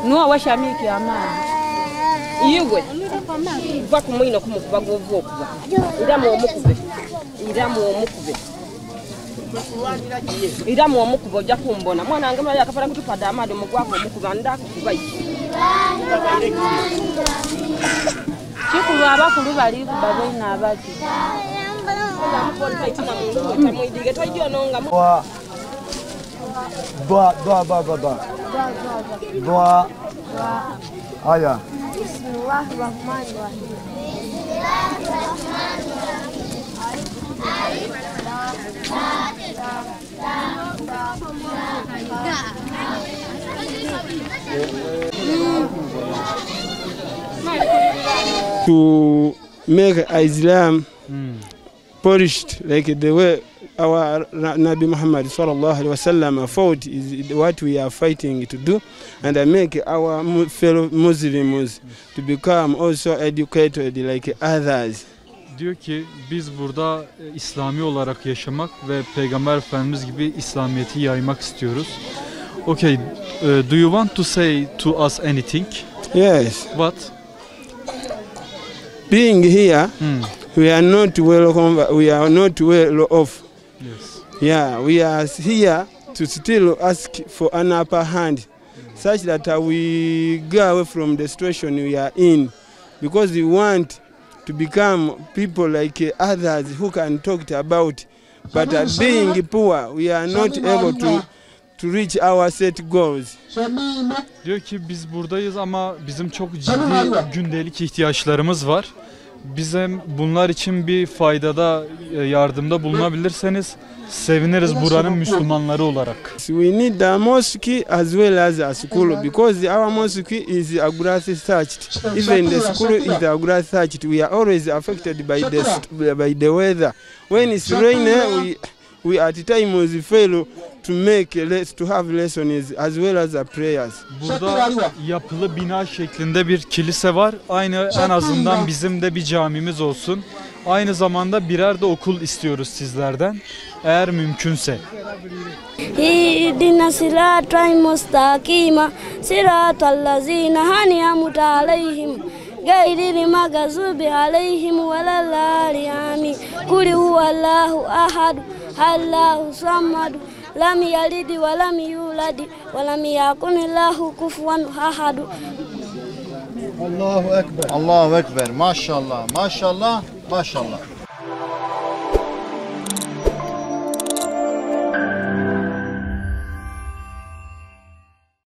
No washamiki amani. Iwe. Vaku mwino kumukuba govokuba. Iramu omukube. Iramu omukuba ojja kumbona. Mwana wange mali akafana kutupada amadi omugwako omukuba ndakukuba iki. Chikulu abakulu bali babaina abaki. Doa. Aya. To make Islam polished like the way our Nabi Muhammad sallallahu alaihi wasallam fought is what we are fighting to do, and make our fellow Muslims to become also educated like others. Diyor ki biz burada İslami olarak yaşamak ve Peygamber Efendimiz gibi İslamiyet'i yaymak istiyoruz. Okay, do you want to say to us anything? Yes. What? Being here, we are not welcome. We are not well off. Yes. Yeah, we are here to still ask for an upper hand, such that we go away from the situation we are in, because we want to become people like others who can talk about. But being poor, we are not able to reach our set goals. Diyor ki biz buradayız ama bizim çok ciddi gündelik ihtiyaçlarımız var. Bize bunlar için bir faydada, yardımda bulunabilirseniz seviniriz buranın Müslümanları olarak. We need a mosque as well as a school, because our mosque is a grass thatched. Even the school is a grass thatched. We are always affected by the weather. When it's raining, we at times fail to have lessons as well as prayers. Burada yapılı bina şeklinde bir kilise var. Aynı en azından bizim de bir camimiz olsun. Aynı zamanda birer de okul istiyoruz sizlerden. Eğer mümkünse. İhdina sıratal mustakima sıratal lazina an'amta aleyhim gayril mağdubi aleyhim veleddallin. Kul huvallahu ahad Allahu samad lam yalid ve lam yulad ve lam yakun lahu kufuwan ahad. Allahu Ekber. Allahu Ekber. Maşallah. Maşallah. Maşallah.